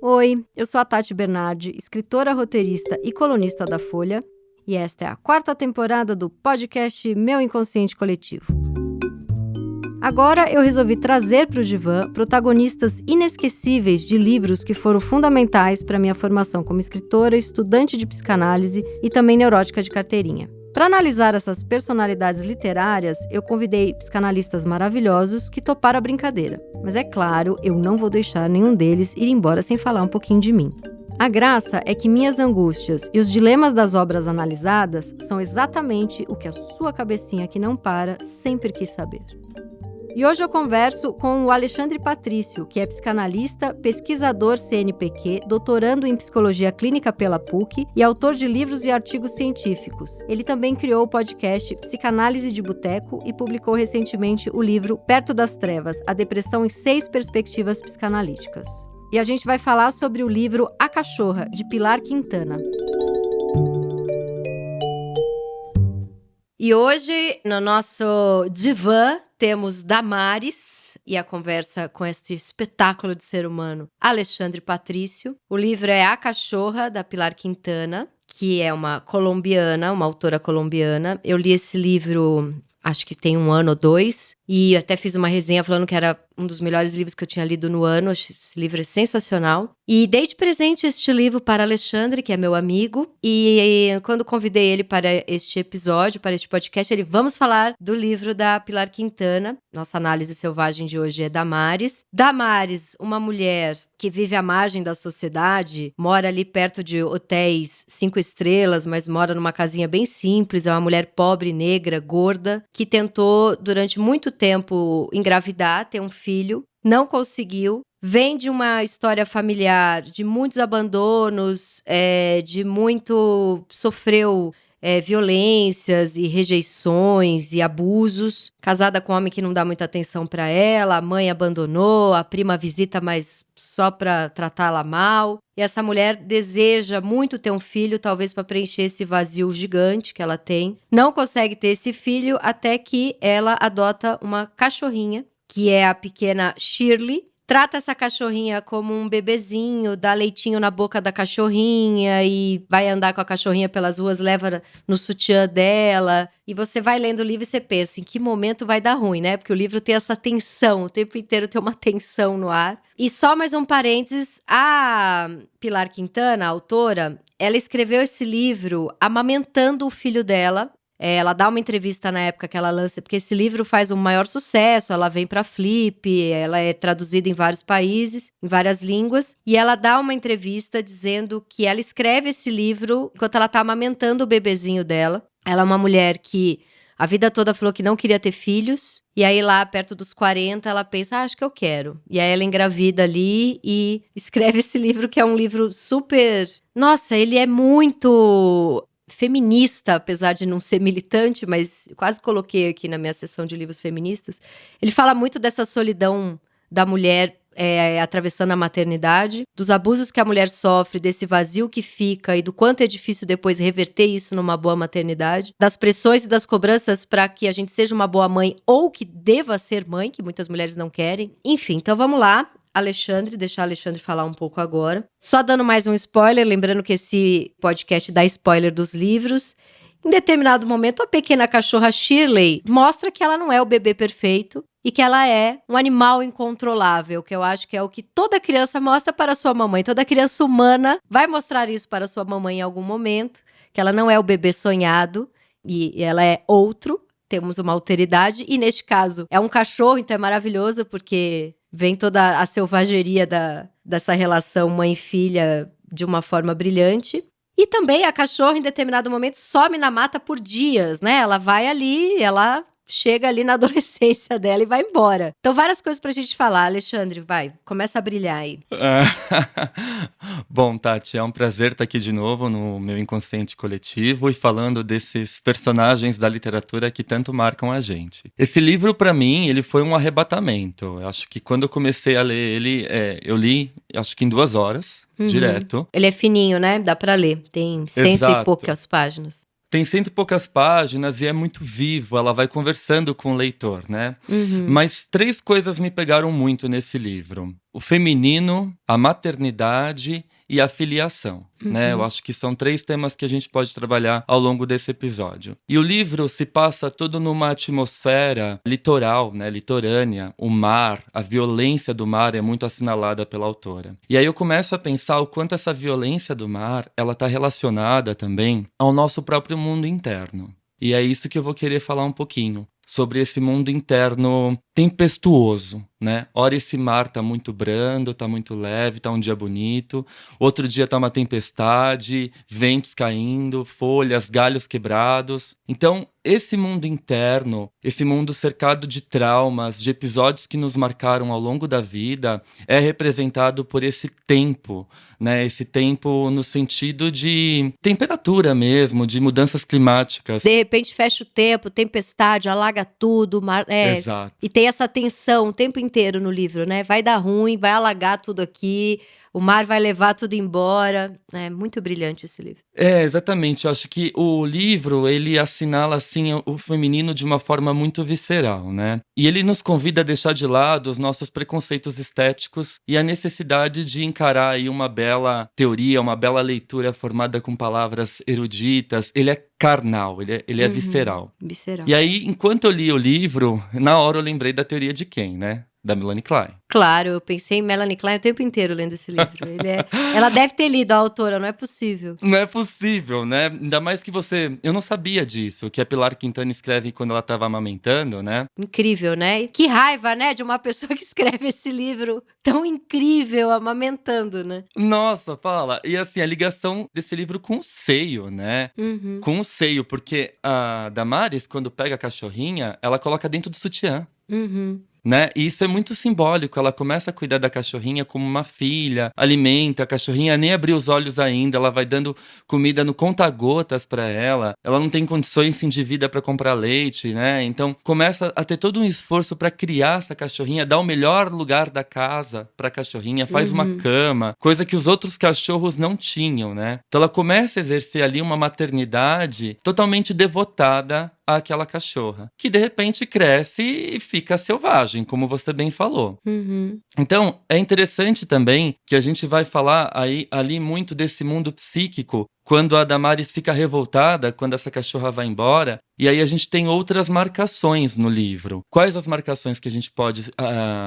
Oi, eu sou a Tati Bernardi, escritora, roteirista e colunista da Folha, e esta é a 4ª temporada do podcast Meu Inconsciente Coletivo. Agora eu resolvi trazer para o divã protagonistas inesquecíveis de livros que foram fundamentais para minha formação como escritora, estudante de psicanálise e também neurótica de carteirinha. Para analisar essas personalidades literárias, eu convidei psicanalistas maravilhosos que toparam a brincadeira. Mas é claro, eu não vou deixar nenhum deles ir embora sem falar um pouquinho de mim. A graça é que minhas angústias e os dilemas das obras analisadas são exatamente o que a sua cabecinha que não para sempre quis saber. E hoje eu converso com o Alexandre Patrício, que é psicanalista, pesquisador CNPq, doutorando em psicologia clínica pela PUC e autor de livros e artigos científicos. Ele também criou o podcast Psicanálise de Boteco e publicou recentemente o livro Perto das Trevas, a depressão em 6 perspectivas psicanalíticas. E a gente vai falar sobre o livro A Cachorra, de Pilar Quintana. E hoje, no nosso divã, temos Damares e a conversa com este espetáculo de ser humano, Alexandre Patrício. O livro é A Cachorra, da Pilar Quintana, que é uma colombiana, uma autora colombiana. Eu li esse livro, acho que tem 1 ano ou 2, e até fiz uma resenha falando que era um dos melhores livros que eu tinha lido no ano. Esse livro é sensacional. E dei de presente este livro para Alexandre, que é meu amigo. E quando convidei ele para este episódio, para este podcast, ele: vamos falar do livro da Pilar Quintana. Nossa análise selvagem de hoje é Damares. Damares, uma mulher que vive à margem da sociedade, mora ali perto de hotéis 5 estrelas, mas mora numa casinha bem simples. É uma mulher pobre, negra, gorda, que tentou durante muito tempo engravidar, ter um filho, não conseguiu. Vem de uma história familiar de muitos abandonos, sofreu violências e rejeições e abusos. Casada com um homem que não dá muita atenção para ela, a mãe abandonou, a prima visita, mas só para tratá-la mal. E essa mulher deseja muito ter um filho, talvez para preencher esse vazio gigante que ela tem. Não consegue ter esse filho até que ela adota uma cachorrinha, que é a pequena Shirley. Trata essa cachorrinha como um bebezinho, dá leitinho na boca da cachorrinha e vai andar com a cachorrinha pelas ruas, leva no sutiã dela. E você vai lendo o livro e você pensa, em que momento vai dar ruim, né? Porque o livro tem essa tensão, o tempo inteiro tem uma tensão no ar. E só mais um parênteses, a Pilar Quintana, a autora, ela escreveu esse livro amamentando o filho dela. Ela dá uma entrevista na época que ela lança, porque esse livro faz um maior sucesso, ela vem para Flip, ela é traduzida em vários países, em várias línguas, e ela dá uma entrevista dizendo que ela escreve esse livro enquanto ela tá amamentando o bebezinho dela. Ela é uma mulher que a vida toda falou que não queria ter filhos, e aí lá perto dos 40 ela pensa, acho que eu quero. E aí ela engravida ali e escreve esse livro, que é um livro super... Nossa, ele é muito... feminista, apesar de não ser militante, mas quase coloquei aqui na minha seção de livros feministas. Ele fala muito dessa solidão da mulher atravessando a maternidade, dos abusos que a mulher sofre, desse vazio que fica e do quanto é difícil depois reverter isso numa boa maternidade, das pressões e das cobranças para que a gente seja uma boa mãe ou que deva ser mãe, que muitas mulheres não querem. Enfim, então vamos lá. Alexandre, deixar Alexandre falar um pouco agora. Só dando mais um spoiler, lembrando que esse podcast dá spoiler dos livros. Em determinado momento, a pequena cachorra Shirley mostra que ela não é o bebê perfeito e que ela é um animal incontrolável, que eu acho que é o que toda criança mostra para sua mamãe. Toda criança humana vai mostrar isso para sua mamãe em algum momento, que ela não é o bebê sonhado e ela é outro. Temos uma alteridade e, neste caso, é um cachorro, então é maravilhoso porque... vem toda a selvageria dessa relação mãe-filha de uma forma brilhante. E também a cachorra, em determinado momento, some na mata por dias, né? Ela vai ali, ela chega ali na adolescência dela e vai embora. Então, várias coisas pra gente falar. Alexandre, vai, começa a brilhar aí. Bom, Tati, é um prazer estar aqui de novo no meu inconsciente coletivo e falando desses personagens da literatura que tanto marcam a gente. Esse livro, para mim, ele foi um arrebatamento. Eu acho que quando eu comecei a ler ele, eu li, acho que em 2 horas, direto. Ele é fininho, né? Dá pra ler. Tem 100 e poucas páginas. Tem 100 e poucas páginas e é muito vivo, ela vai conversando com o leitor, né? Mas 3 coisas me pegaram muito nesse livro. o feminino, a maternidade e a filiação, né? Eu Uhum. acho que são 3 temas que a gente pode trabalhar ao longo desse episódio. E o livro se passa todo numa atmosfera litoral, né, litorânea. O mar, a violência do mar é muito assinalada pela autora. E aí eu começo a pensar o quanto essa violência do mar, ela está relacionada também ao nosso próprio mundo interno. E é isso que eu vou querer falar um pouquinho. Sobre esse mundo interno tempestuoso, né? Ora esse mar tá muito brando, tá muito leve, tá um dia bonito. Outro dia tá uma tempestade, ventos caindo, folhas, galhos quebrados. Então, esse mundo interno, esse mundo cercado de traumas, de episódios que nos marcaram ao longo da vida, é representado por esse tempo, né? Esse tempo no sentido de temperatura mesmo, de mudanças climáticas. De repente fecha o tempo, tempestade, alaga tudo, e Exato. tem essa tensão o tempo inteiro no livro, né? Vai dar ruim, vai alagar tudo aqui, o mar vai levar tudo embora. É muito brilhante esse livro. É, exatamente. Eu acho que o livro, ele assinala, assim, o feminino de uma forma muito visceral, né? E ele nos convida a deixar de lado os nossos preconceitos estéticos e a necessidade de encarar aí uma bela teoria, uma bela leitura formada com palavras eruditas. Ele é carnal, ele é Uhum, visceral. visceral. E aí, enquanto eu li o livro, na hora eu lembrei da teoria de quem, né? Da Melanie Klein. Claro, eu pensei em Melanie Klein o tempo inteiro lendo esse livro. Ela deve ter lido a autora, não é possível. Não é possível, né? Ainda mais que você. Eu não sabia disso, que a Pilar Quintana escreve quando ela estava amamentando, né? Incrível, né? E que raiva, né, de uma pessoa que escreve esse livro tão incrível, amamentando, né? Nossa, fala. E assim, a ligação desse livro com o seio, né? Uhum. Com o seio, porque a Damares, quando pega a cachorrinha, ela coloca dentro do sutiã. Uhum. Né? E isso é muito simbólico. Ela começa a cuidar da cachorrinha como uma filha, alimenta a cachorrinha, nem abriu os olhos ainda, ela vai dando comida no conta-gotas para ela. Ela não tem condições, se endivida para comprar leite, né? Então começa a ter todo um esforço para criar essa cachorrinha, dar o melhor lugar da casa para a cachorrinha, faz uma Uhum. cama, coisa que os outros cachorros não tinham, né? Então ela começa a exercer ali uma maternidade totalmente devotada àquela cachorra, que de repente cresce e fica selvagem, como você bem falou. Uhum. Então, é interessante também que a gente vai falar aí, ali muito desse mundo psíquico, quando a Damares fica revoltada, quando essa cachorra vai embora, e aí a gente tem outras marcações no livro. Quais as marcações que a gente pode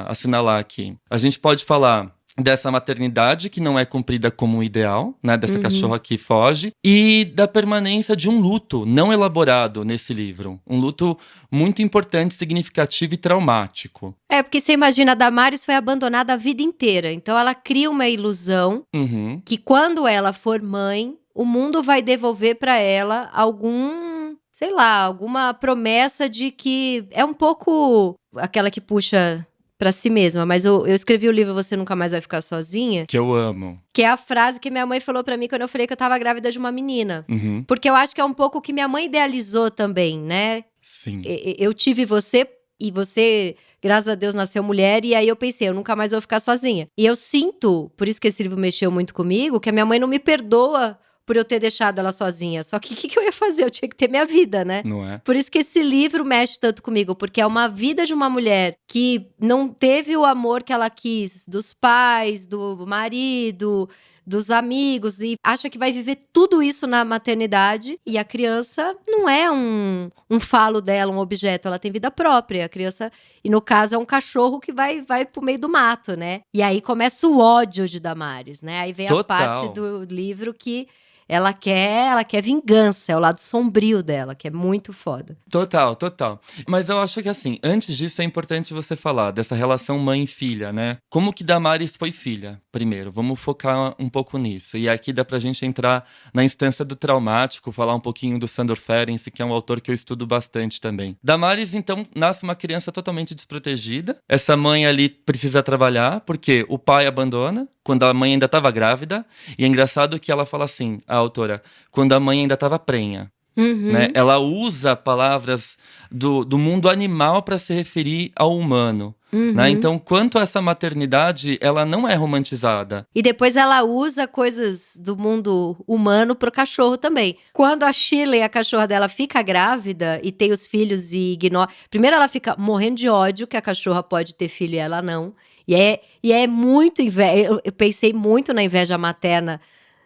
assinalar aqui? A gente pode falar dessa maternidade que não é cumprida como um ideal, né, dessa Uhum. cachorra que foge, e da permanência de um luto não elaborado nesse livro. Um luto muito importante, significativo e traumático. É, porque você imagina, a Damares foi abandonada a vida inteira, então ela cria uma ilusão Uhum. que quando ela for mãe, o mundo vai devolver para ela algum, sei lá, alguma promessa de que é um pouco aquela que puxa para si mesma, mas eu escrevi o livro Você Nunca Mais Vai Ficar Sozinha, Que eu amo. que é a frase que minha mãe falou para mim quando eu falei que eu estava grávida de uma menina. Uhum. Porque eu acho que é um pouco o que minha mãe idealizou também, né? Sim. Eu tive você e você, graças a Deus, nasceu mulher, e aí eu pensei, eu nunca mais vou ficar sozinha. E eu sinto, por isso que esse livro mexeu muito comigo, que a minha mãe não me perdoa por eu ter deixado ela sozinha. Só que o que eu ia fazer? Eu tinha que ter minha vida, né? Não é? Por isso que esse livro mexe tanto comigo, porque é uma vida de uma mulher que não teve o amor que ela quis dos pais, do marido, dos amigos, e acha que vai viver tudo isso na maternidade, e a criança não é um falo dela, um objeto, ela tem vida própria, a criança, e no caso é um cachorro que vai pro meio do mato, né? E aí começa o ódio de Damares, né? Aí vem a parte Total. do livro que ela quer vingança, é o lado sombrio dela, que é muito foda. Total, total. Mas eu acho que assim, antes disso é importante você falar dessa relação mãe e filha, né? Como que Damares foi filha? Primeiro, vamos focar um pouco nisso. E aqui dá pra gente entrar na instância do traumático, falar um pouquinho do Sandor Ferenczi, que é um autor que eu estudo bastante também. Damares, então, nasce uma criança totalmente desprotegida. Essa mãe ali precisa trabalhar, porque o pai abandona quando a mãe ainda estava grávida. E é engraçado que ela fala assim, a autora, quando a mãe ainda estava prenha. Né? Uhum. Ela usa palavras do mundo animal para se referir ao humano. Né? Uhum. Então, quanto a essa maternidade, ela não é romantizada. E depois ela usa coisas do mundo humano pro cachorro também. Quando a Shirley, a cachorra dela, fica grávida e tem os filhos e ignora. Primeiro ela fica morrendo de ódio que a cachorra pode ter filho e ela não. E é muito inveja. Eu pensei muito na inveja materna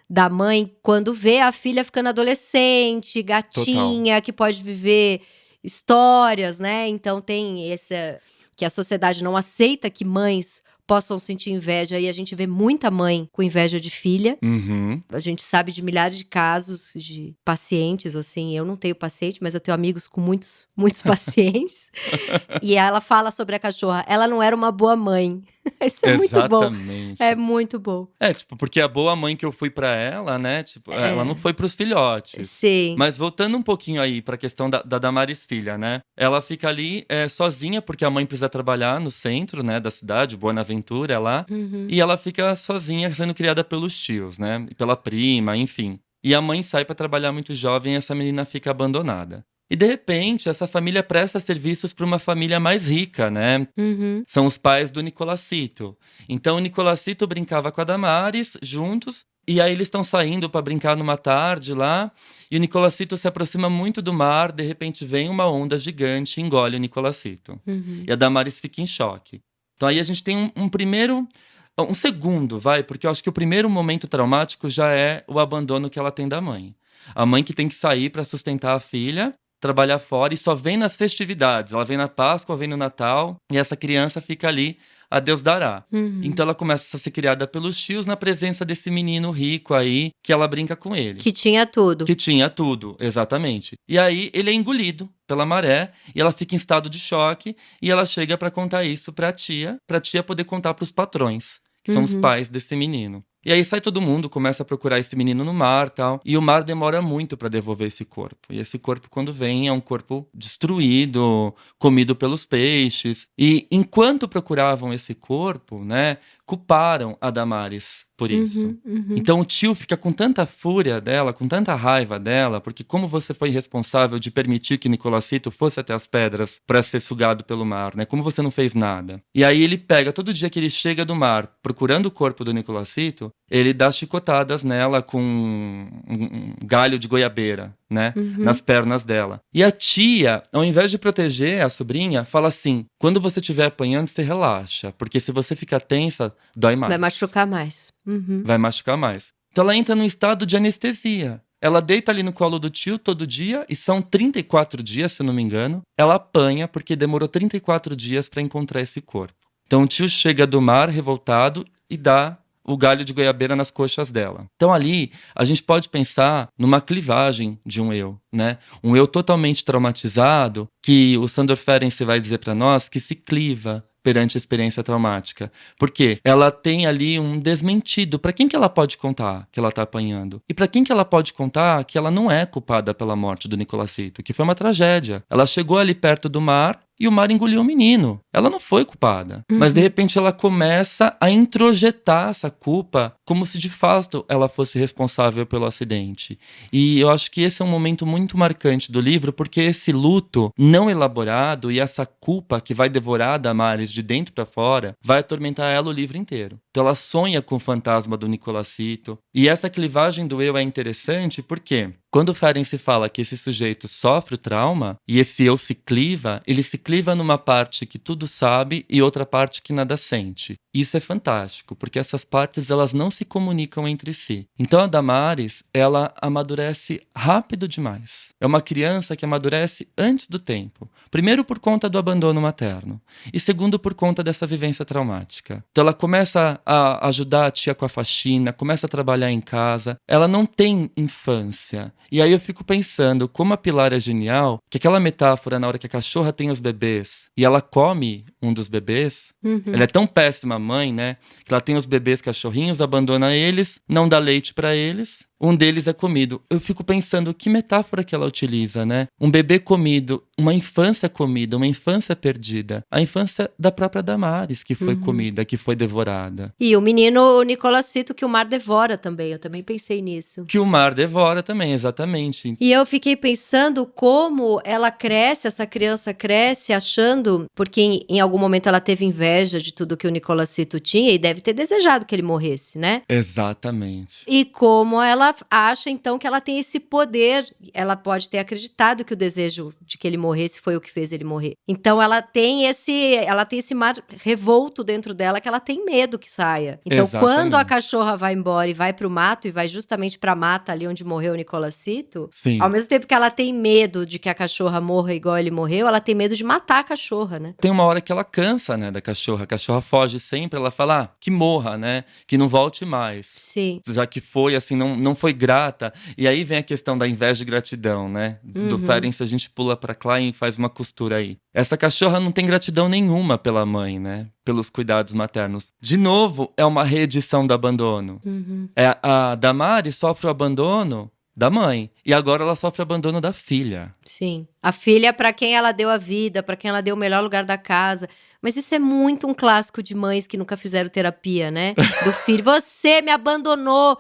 da mãe quando vê a filha ficando adolescente, Total. gatinha, que pode viver histórias, né? Então tem essa que a sociedade não aceita que mães possam sentir inveja, e a gente vê muita mãe com inveja de filha. Uhum. A gente sabe de milhares de casos de pacientes, assim, eu não tenho paciente, mas eu tenho amigos com muitos, muitos pacientes. E ela fala sobre a cachorra, ela não era uma boa mãe. Isso é muito bom. É Exatamente. muito bom. É, tipo, porque a boa mãe que eu fui pra ela, né, tipo, ela não É, foi pros filhotes. sim. Mas voltando um pouquinho aí pra questão da Damares filha, né, ela fica ali sozinha, porque a mãe precisa trabalhar no centro, né, da cidade, Buenaventura, é lá, Uhum. e ela fica sozinha sendo criada pelos tios, né, e pela prima, enfim. E a mãe sai pra trabalhar muito jovem e essa menina fica abandonada. E de repente, essa família presta serviços para uma família mais rica, né? Uhum. São os pais do Nicolacito. Então o Nicolacito brincava com a Damares juntos, e aí eles estão saindo para brincar numa tarde lá, e o Nicolacito se aproxima muito do mar, de repente vem uma onda gigante e engole o Nicolacito. Uhum. E a Damares fica em choque. Então aí a gente tem um segundo, vai, porque eu acho que o primeiro momento traumático já é o abandono que ela tem da mãe. A mãe que tem que sair para sustentar a filha, trabalhar fora e só vem nas festividades. Ela vem na Páscoa, vem no Natal e essa criança fica ali, a Deus dará. Uhum. Então ela começa a ser criada pelos tios na presença desse menino rico aí, que ela brinca com ele. Que tinha tudo. Que tinha tudo, exatamente. E aí ele é engolido pela maré e ela fica em estado de choque e ela chega para contar isso pra tia poder contar pros patrões, que são os Uhum. pais desse menino. E aí sai todo mundo, começa a procurar esse menino no mar, tal, e o mar demora muito para devolver esse corpo. E esse corpo quando vem é um corpo destruído, comido pelos peixes. E enquanto procuravam esse corpo, né, culparam a Damares por isso. Uhum. Uhum. Então o tio fica com tanta fúria dela, com tanta raiva dela, porque como você foi responsável de permitir que Nicolacito fosse até as pedras para ser sugado pelo mar, né? Como você não fez nada? E aí ele pega, todo dia que ele chega do mar procurando o corpo do Nicolacito, ele dá chicotadas nela com um galho de goiabeira, né? Uhum. Nas pernas dela. E a tia, ao invés de proteger a sobrinha, fala assim: quando você estiver apanhando, você relaxa, porque se você ficar tensa, dói mais. Vai machucar mais. Uhum. Vai machucar mais. Então ela entra num estado de anestesia. Ela deita ali no colo do tio todo dia, e são 34 dias, se eu não me engano. Ela apanha porque demorou 34 dias para encontrar esse corpo. Então o tio chega do mar revoltado e dá o galho de goiabeira nas coxas dela. Então ali a gente pode pensar numa clivagem de um eu, né? Um eu totalmente traumatizado, que o Sandor Ferenczi vai dizer para nós que se cliva perante a experiência traumática. Porque ela tem ali um desmentido. Para quem que ela pode contar que ela está apanhando? E para quem que ela pode contar que ela não é culpada pela morte do Nicolacito, que foi uma tragédia. Ela chegou ali perto do mar e o mar engoliu o menino. Ela não foi culpada. Mas de repente ela começa a introjetar essa culpa como se de fato ela fosse responsável pelo acidente. E eu acho que esse é um momento muito marcante do livro, porque esse luto não elaborado e essa culpa que vai devorar a Damares de dentro para fora vai atormentar ela o livro inteiro. Então ela sonha com o fantasma do Nicolacito. E essa clivagem do eu é interessante porque quando o Ferenczi fala que esse sujeito sofre o trauma e esse eu se cliva, ele se cliva numa parte que tudo sabe e outra parte que nada sente. Isso é fantástico, porque essas partes elas não se comunicam entre si. Então a Damares, ela amadurece rápido demais. É uma criança que amadurece antes do tempo. Primeiro por conta do abandono materno e segundo por conta dessa vivência traumática. Então ela começa a ajudar a tia com a faxina, começa a trabalhar em casa. Ela não tem infância. E aí eu fico pensando como a Pilar é genial, que aquela metáfora na hora que a cachorra tem os bebês e ela come um dos bebês, ela é tão péssima mãe, né, que ela tem os bebês cachorrinhos, abandona eles, não dá leite para eles, um deles é comido. Eu fico pensando que metáfora que ela utiliza, né? Um bebê comido, uma infância comida, uma infância perdida. A infância da própria Damares, que foi comida, que foi devorada. E o menino Nicolacito, que o mar devora também. Eu também pensei nisso. Que o mar devora também, exatamente. E eu fiquei pensando como ela cresce, essa criança cresce achando, porque em algum momento ela teve inveja inveja de tudo que o Nicolacito tinha e deve ter desejado que ele morresse, né? Exatamente. E como ela acha, então, que ela tem esse poder, ela pode ter acreditado que o desejo de que ele morresse foi o que fez ele morrer. Então, ela tem esse mar revolto dentro dela que ela tem medo que saia. Então, quando a Exatamente. cachorra vai embora e vai pro mato, e vai justamente pra mata ali onde morreu o Nicolacito, Sim. ao mesmo tempo que ela tem medo de que a cachorra morra igual ele morreu, ela tem medo de matar a cachorra, né? Tem uma hora que ela cansa, né, da cachorra. A cachorra foge sempre, ela fala, que morra, né, que não volte mais. Sim. Já que foi, assim, não foi grata. E aí vem a questão da inveja e gratidão, né? Do Ferenc, a gente pula pra Klein e faz uma costura aí. Essa cachorra não tem gratidão nenhuma pela mãe, né? Pelos cuidados maternos. De novo, é uma reedição do abandono. A Damares sofre o abandono da mãe. E agora ela sofre o abandono da filha. Sim. A filha pra quem ela deu a vida, pra quem ela deu o melhor lugar da casa. Mas isso é muito um clássico de mães que nunca fizeram terapia, né? Do filho, você me abandonou.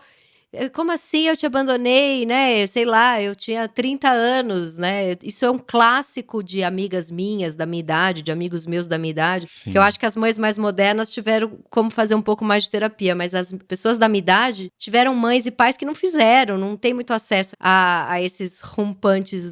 Como assim eu te abandonei, né? Sei lá, eu tinha 30 anos, né? Isso é um clássico de amigas minhas da minha idade, de amigos meus da minha idade. Sim. Que eu acho que as mães mais modernas tiveram como fazer um pouco mais de terapia, mas as pessoas da minha idade tiveram mães e pais que não fizeram, não tem muito acesso a esses rompantes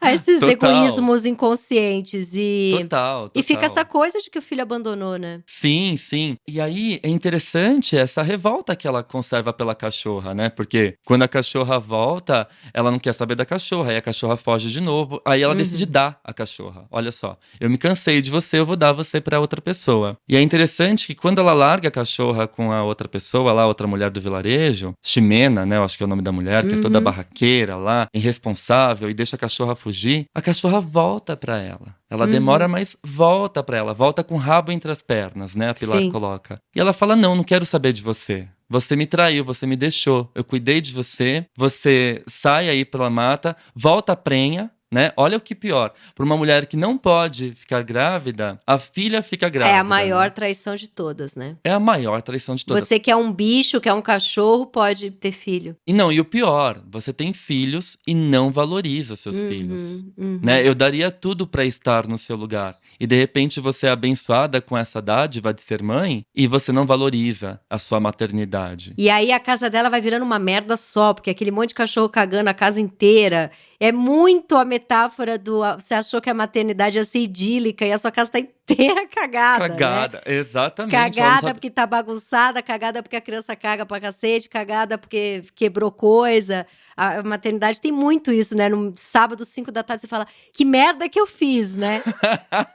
a esses Total. egoísmos inconscientes Total. E fica essa coisa de que o filho abandonou, né? Sim, sim. E aí é interessante essa revolta que ela conserva pela cachorra, né? Porque quando a cachorra volta, ela não quer saber da cachorra, aí a cachorra foge de novo, aí ela decide dar a cachorra. Olha só, eu me cansei de você, eu vou dar você pra outra pessoa. E é interessante que quando ela larga a cachorra com a outra pessoa, lá, outra mulher do vilarejo, Ximena, né? Eu acho que é o nome da mulher, que é toda barraqueira lá, irresponsável, e deixa a cachorra fugir, a cachorra volta pra ela. Ela demora, mas volta pra ela. Volta com o rabo entre as pernas, né? A Pilar Sim. coloca. E ela fala, não quero saber de você. Você me traiu, você me deixou. Eu cuidei de você. Você sai aí pela mata, volta a prenha, né? Olha o que pior. Para uma mulher que não pode ficar grávida, a filha fica grávida. É a maior né? traição de todas, né? É a maior traição de todas. Você que é um bicho, que é um cachorro, pode ter filho. E o pior, você tem filhos e não valoriza seus filhos. Né? Eu daria tudo para estar no seu lugar. E de repente você é abençoada com essa dádiva de ser mãe e você não valoriza a sua maternidade. E aí a casa dela vai virando uma merda só, porque aquele monte de cachorro cagando a casa inteira. É muito a metáfora do... Você achou que a maternidade ia ser idílica e a sua casa tá inteira cagada, Cagada, né? exatamente. Cagada porque tá bagunçada, cagada porque a criança caga pra cacete, cagada porque quebrou coisa. A maternidade tem muito isso, né? No sábado, 5 da tarde, você fala, que merda que eu fiz, né?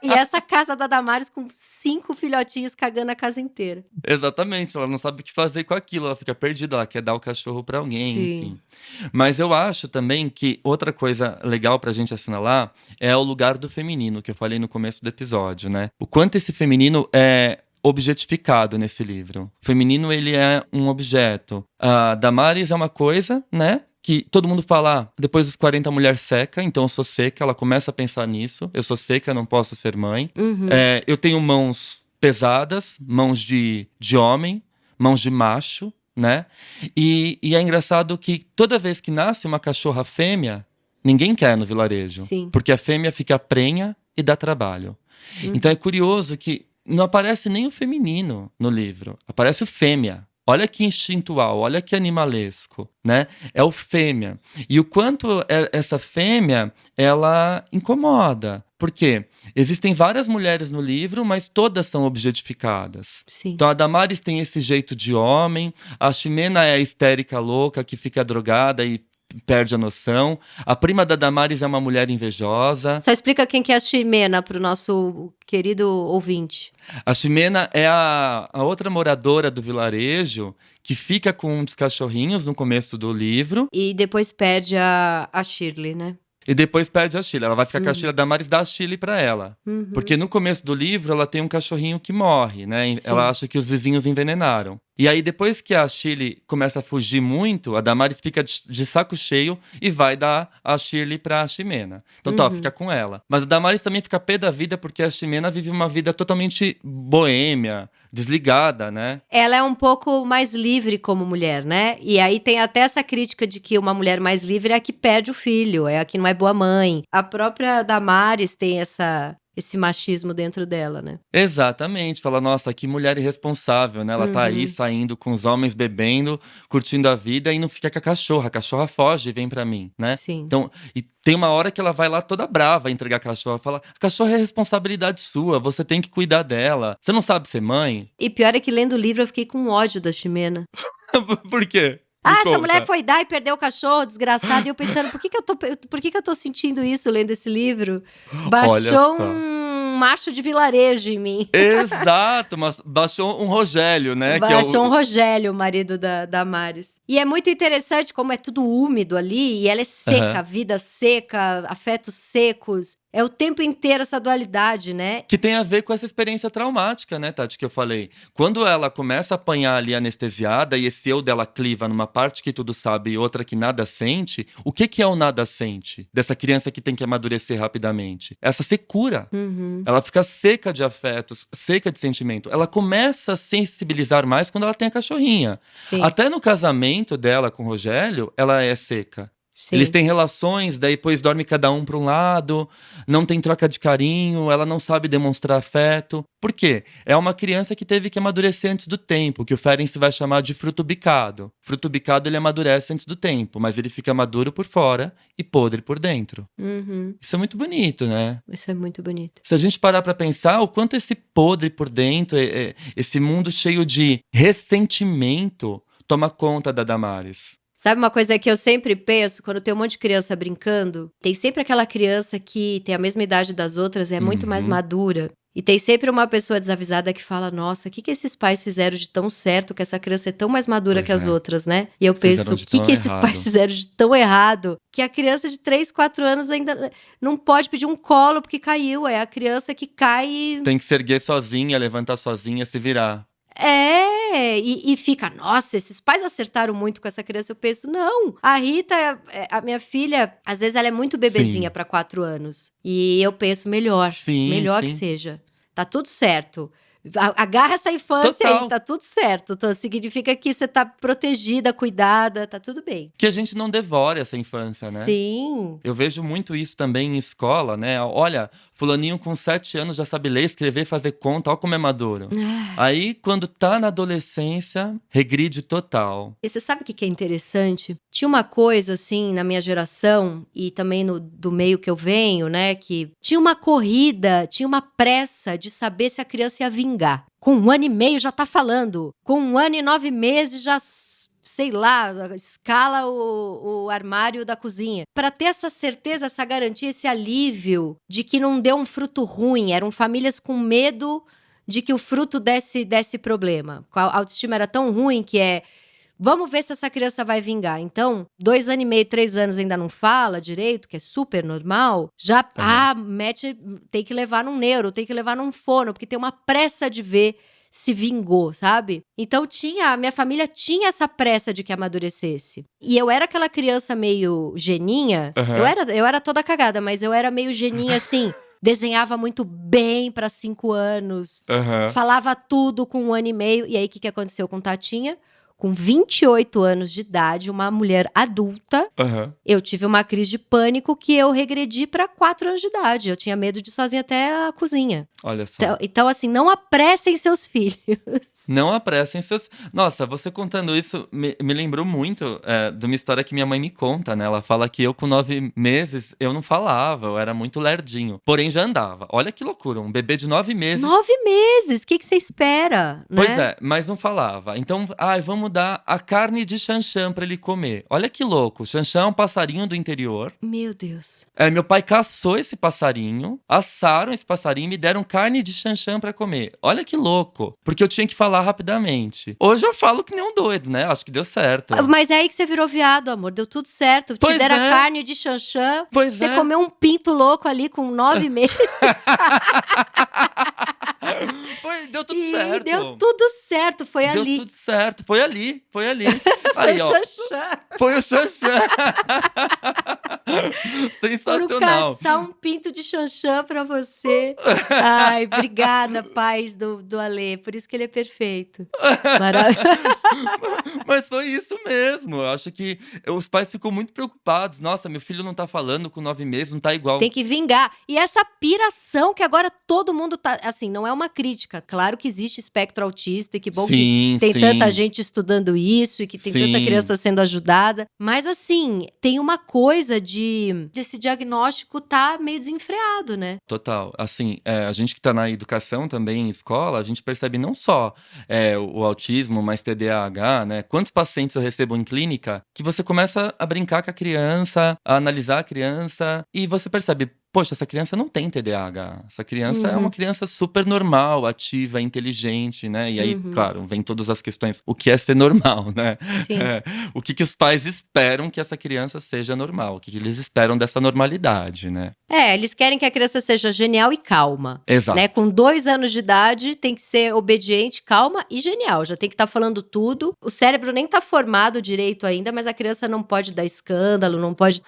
E essa casa da Damares com 5 filhotinhos cagando a casa inteira. Exatamente, ela não sabe o que fazer com aquilo, ela fica perdida, ela quer dar o cachorro pra alguém, Sim. enfim. Mas eu acho também que outra coisa legal pra gente assinalar é o lugar do feminino, que eu falei no começo do episódio, né? O quanto esse feminino é objetificado nesse livro. O feminino, ele é um objeto. A Damares é uma coisa, né? Que todo mundo fala, depois dos 40 a mulher seca, então eu sou seca, ela começa a pensar nisso, eu sou seca, não posso ser mãe. Eu tenho mãos pesadas, mãos de homem, mãos de macho, né? E é engraçado que toda vez que nasce uma cachorra fêmea, ninguém quer no vilarejo. Sim. Porque a fêmea fica prenha e dá trabalho. Então é curioso que não aparece nem o feminino no livro, aparece o fêmea. Olha que instintual, olha que animalesco, né? É o fêmea. E o quanto essa fêmea, ela incomoda. Por quê? Existem várias mulheres no livro, mas todas são objetificadas. Sim. Então a Damares tem esse jeito de homem, a Ximena é a histérica louca que fica drogada e perde a noção. A prima da Damares é uma mulher invejosa. Só explica quem que é a Ximena pro nosso querido ouvinte. A Ximena é a outra moradora do vilarejo que fica com um dos cachorrinhos no começo do livro. E depois perde a Shirley, né? E depois perde a Shirley. Ela vai ficar com a Shirley, a Damares dá a Shirley pra ela. Porque no começo do livro ela tem um cachorrinho que morre, né? Sim. Ela acha que os vizinhos envenenaram. E aí depois que a Shirley começa a fugir muito, a Damares fica de saco cheio e vai dar a Shirley pra Ximena. Então fica com ela. Mas a Damares também fica pé da vida porque a Ximena vive uma vida totalmente boêmia, desligada, né? Ela é um pouco mais livre como mulher, né? E aí tem até essa crítica de que uma mulher mais livre é a que perde o filho, é a que não é boa mãe. A própria Damares tem esse machismo dentro dela, né? Exatamente, fala, nossa, que mulher irresponsável, né? Ela tá aí saindo com os homens bebendo, curtindo a vida e não fica com a cachorra foge e vem pra mim, né? Sim. Então, e tem uma hora que ela vai lá toda brava entregar a cachorra, fala, a cachorra é responsabilidade sua, você tem que cuidar dela. Você não sabe ser mãe? E pior é que lendo o livro eu fiquei com ódio da Ximena. Por quê? Me Essa mulher conta. foi dar e perdeu o cachorro, desgraçada. E eu pensando, por que que eu tô sentindo isso lendo esse livro? Olha Baixou só. um macho de vilarejo em mim. Exato, mas baixou um Rogério, né? Que é Baixou um o. Rogério, o marido da Maris. E é muito interessante como é tudo úmido ali, e ela é seca, Aham. vida seca, afetos secos. É o tempo inteiro essa dualidade, né? Que tem a ver com essa experiência traumática, né, Tati, que eu falei. Quando ela começa a apanhar ali anestesiada e esse eu dela cliva numa parte que tudo sabe e outra que nada sente, o que que é o nada sente? Dessa criança que tem que amadurecer rapidamente? Essa secura. Uhum, Ela fica seca de afetos, seca de sentimento. Ela começa a sensibilizar mais quando ela tem a cachorrinha. sim, Até no casamento dela com o Rogério, ela é seca. Eles sim. têm relações, daí depois dorme cada um para um lado, não tem troca de carinho, ela não sabe demonstrar afeto. Por quê? É uma criança que teve que amadurecer antes do tempo, que o Ferenc vai chamar de fruto bicado. Fruto bicado ele amadurece antes do tempo, mas ele fica maduro por fora e podre por dentro. Uhum. Isso é muito bonito, né? Isso é muito bonito. Se a gente parar pra pensar o quanto esse podre por dentro, esse mundo cheio de ressentimento, toma conta da Damares. Sabe uma coisa que eu sempre penso, quando tem um monte de criança brincando, tem sempre aquela criança que tem a mesma idade das outras, é muito mais Uhum, madura. E tem sempre uma pessoa desavisada que fala, nossa, o que que esses pais fizeram de tão certo, que essa criança é tão mais madura que pois as é. outras, né? E eu Fizeram penso, o de que tão que esses pais errado. fizeram de tão errado, que a criança de 3, 4 anos ainda não pode pedir um colo porque caiu, é a criança que cai e Tem que se erguer sozinha, levantar sozinha, se virar. e fica, nossa, esses pais acertaram muito com essa criança. Eu penso, não, a Rita, a minha filha, às vezes ela é muito bebezinha Sim, para 4 anos. E eu penso, melhor, sim, melhor que sim. seja. Tá tudo certo. Agarra essa infância aí, Total. tá tudo certo. Então, significa que você tá protegida, cuidada, tá tudo bem. Que a gente não devore essa infância, né? Sim. Eu vejo muito isso também em escola, né? Olha, fulaninho com 7 anos já sabe ler, escrever, fazer conta, olha como é maduro. Aí, quando tá na adolescência, regride total. E você sabe o que que é interessante? Tinha uma coisa, assim, na minha geração, e também do meio que eu venho, né? Que tinha uma corrida, tinha uma pressa de saber se a criança ia vingar. Com 1 ano e meio já tá falando. Com 1 ano e 9 meses já, sei lá, escala o armário da cozinha. Para ter essa certeza, essa garantia, esse alívio de que não deu um fruto ruim. Eram famílias com medo de que o fruto desse problema. A autoestima era tão ruim que vamos ver se essa criança vai vingar. Então, 2 anos e meio, 3 anos ainda não fala direito, que é super normal. Já, Aham. mete, tem que levar num neuro, tem que levar num fono, porque tem uma pressa de ver se vingou, sabe? Então a minha família tinha essa pressa de que amadurecesse. E eu era aquela criança meio geninha. Aham. Eu era toda cagada, mas eu era meio geninha assim. Desenhava muito bem para 5 anos. Aham. Falava tudo com 1 ano e meio. E aí, o que aconteceu com Tatinha? Com 28 anos de idade, uma mulher adulta, Aham. eu tive uma crise de pânico que eu regredi para 4 anos de idade. Eu tinha medo de ir sozinha até a cozinha. Olha só. Então, assim, não apressem seus filhos. Não apressem seus. Nossa, você contando isso me lembrou muito de uma história que minha mãe me conta, né? Ela fala que eu, com 9 meses, eu não falava, eu era muito lerdinho. Porém, já andava. Olha que loucura, um bebê de 9 meses. 9 meses, o que você espera, Pois né? é, mas não falava. Então, vamos dar a carne de Xanxã pra ele comer. Olha que louco. Xanxã é um passarinho do interior. Meu Deus. Meu pai caçou esse passarinho, assaram esse passarinho e me deram carne de Xanxã pra comer. Olha que louco. Porque eu tinha que falar rapidamente. Hoje eu falo que nem um doido, né? Acho que deu certo. Mas é aí que você virou viado, amor. Deu tudo certo. Te Pois deram a é, carne de Xanxã. pois Você é. comeu um pinto louco ali com 9 meses. Deu tudo E deu certo. tudo certo. Foi Deu ali. tudo certo. Foi ali, foi ali. Foi Aí, o ó, Xaxã. foi o Xanxã. Foram Sensacional. caçar um pinto de Xanxã pra você. Ai, obrigada, pais do Alê. Por isso que ele é perfeito. Maravilhoso. Mas foi isso mesmo. Eu acho que os pais ficam muito preocupados. Nossa, meu filho não tá falando com 9 meses, não tá igual. Tem que vingar. E essa piração que agora todo mundo tá. Assim, não é uma crítica. Claro que existe espectro autista e que bom que Sim, tem tanta sim, gente estudando isso e que tem tanta sim. criança sendo ajudada. Mas, assim, tem uma coisa desse diagnóstico tá meio desenfreado, né? Total. Assim, a gente que tá na educação também, em escola, a gente percebe não só o autismo, mas TDAH, né? Quantos pacientes eu recebo em clínica que você começa a brincar com a criança, a analisar a criança, e você percebe, poxa, essa criança não tem TDAH. Essa criança é uma Uhum, criança super normal, ativa, inteligente, né? E aí, uhum. claro, vem todas as questões. O que é ser normal, né? Sim. É, o que os pais esperam que essa criança seja normal? O que eles esperam dessa normalidade, né? Eles querem que a criança seja genial e calma, né? Exato. Com 2 anos de idade, tem que ser obediente, calma e genial. Já tem que estar falando tudo. O cérebro nem tá formado direito ainda, mas a criança não pode dar escândalo, não pode.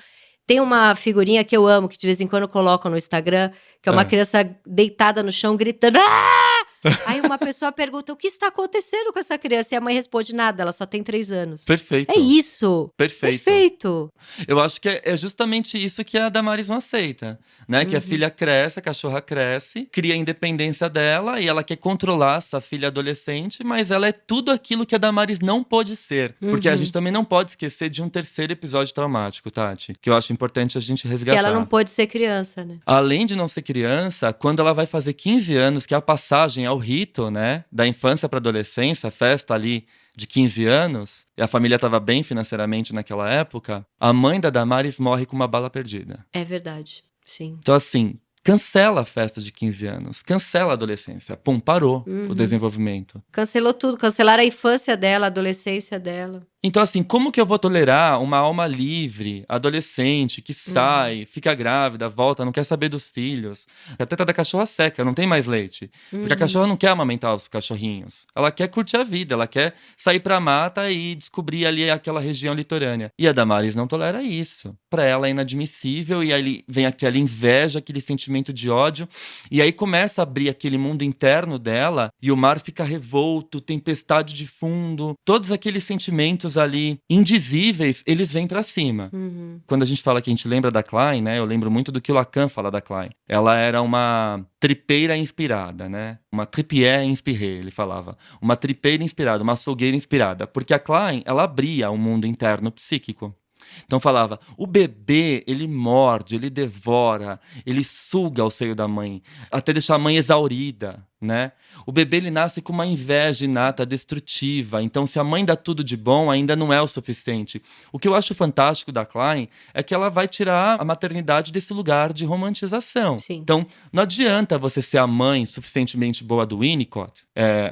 Tem uma figurinha que eu amo, que de vez em quando colocam no Instagram, que é uma É. criança deitada no chão gritando. "Ah!" Aí uma pessoa pergunta: o que está acontecendo com essa criança? E a mãe responde: nada, ela só tem 3 anos. É Perfeito. isso! Perfeito. Perfeito! Eu acho que é justamente isso que a Damares não aceita, né? Que a Uhum, filha cresce, a cachorra cresce, cria a independência dela e ela quer controlar essa filha adolescente, mas ela é tudo aquilo que a Damares não pôde ser. Porque a gente uhum. também não pode esquecer de um terceiro episódio traumático, Tati, que eu acho importante a gente Que ela não resgatar. pôde ser criança, né? Além de não ser criança, quando ela vai fazer 15 anos, que é a passagem ao rito, né, da infância para adolescência, a festa ali de 15 anos, e a família estava bem financeiramente naquela época, a mãe da Damares morre com uma bala perdida. É verdade, sim. Então, assim, cancela a festa de 15 anos, cancela a adolescência. Pum, parou o Uhum. desenvolvimento. Cancelou tudo, cancelaram a infância dela, a adolescência dela. Então, assim, como que eu vou tolerar uma alma livre, adolescente, que Uhum, sai, fica grávida, volta, não quer saber dos filhos? A teta da cachorra seca, não tem mais leite. Porque a cachorra uhum. não quer amamentar os cachorrinhos. Ela quer curtir a vida, ela quer sair pra mata e descobrir ali aquela região litorânea. E a Damares não tolera isso. Pra ela é inadmissível, e aí vem aquela inveja, aquele sentimento de ódio. E aí começa a abrir aquele mundo interno dela, e o mar fica revolto, tempestade de fundo, todos aqueles sentimentos ali indizíveis, eles vêm pra cima. Uhum. Quando a gente fala que a gente lembra da Klein, né? Eu lembro muito do que o Lacan fala da Klein. Ela era uma tripeira inspirada, né? Uma tripier inspirée, ele falava. Uma tripeira inspirada, uma açougueira inspirada. Porque a Klein, ela abria o mundo interno psíquico. Então falava, o bebê, ele morde, ele devora, ele suga o seio da mãe, até deixar a mãe exaurida, né? O bebê, ele nasce com uma inveja inata, destrutiva, então se a mãe dá tudo de bom, ainda não é o suficiente. O que eu acho fantástico da Klein é que ela vai tirar a maternidade desse lugar de romantização. Sim. Então, não adianta você ser a mãe suficientemente boa do Winnicott,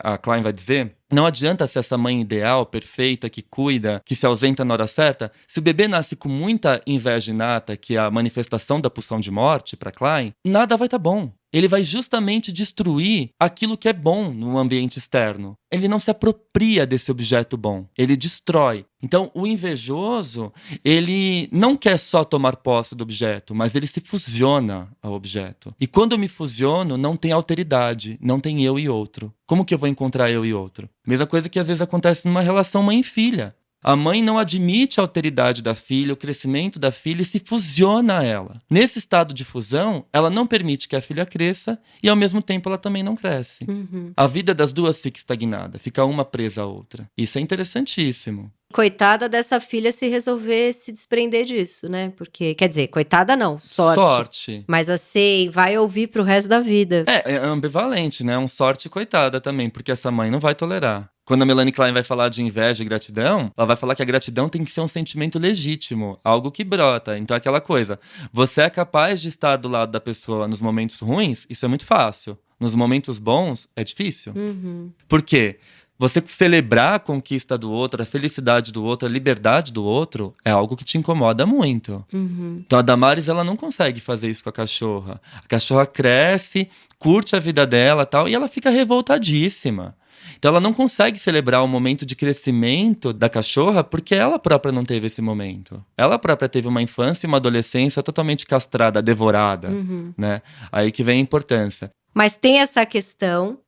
a Klein vai dizer, não adianta ser essa mãe ideal, perfeita, que cuida, que se ausenta na hora certa. Se o bebê nasce com muita inveja inata, que é a manifestação da pulsão de morte para Klein, nada vai estar bom. Ele vai justamente destruir aquilo que é bom no ambiente externo. Ele não se apropria desse objeto bom, ele destrói. Então, o invejoso, ele não quer só tomar posse do objeto, mas ele se fusiona ao objeto. E quando eu me fusiono, não tem alteridade, não tem eu e outro. Como que eu vou encontrar eu e outro? Mesma coisa que às vezes acontece numa relação mãe e filha. A mãe não admite a alteridade da filha, o crescimento da filha e se fusiona a ela. Nesse estado de fusão, ela não permite que a filha cresça e, ao mesmo tempo, ela também não cresce. Uhum. A vida das duas fica estagnada, fica uma presa à outra. Isso é interessantíssimo. Coitada dessa filha se resolver se desprender disso, né? Porque, quer dizer, coitada não, sorte. Sorte. Mas assim, vai ouvir pro resto da vida. É ambivalente, né? Um sorte e coitada também, porque essa mãe não vai tolerar. Quando a Melanie Klein vai falar de inveja e gratidão, ela vai falar que a gratidão tem que ser um sentimento legítimo, algo que brota. Então é aquela coisa, você é capaz de estar do lado da pessoa nos momentos ruins, isso é muito fácil. Nos momentos bons, é difícil. Uhum. Por quê? Você celebrar a conquista do outro, a felicidade do outro, a liberdade do outro, é algo que te incomoda muito. Uhum. Então a Damares, ela não consegue fazer isso com a cachorra. A cachorra cresce, curte a vida dela, tal, e ela fica revoltadíssima. Então ela não consegue celebrar o momento de crescimento da cachorra porque ela própria não teve esse momento. Ela própria teve uma infância e uma adolescência totalmente castrada, devorada, né? Aí que vem a importância. Mas tem essa questão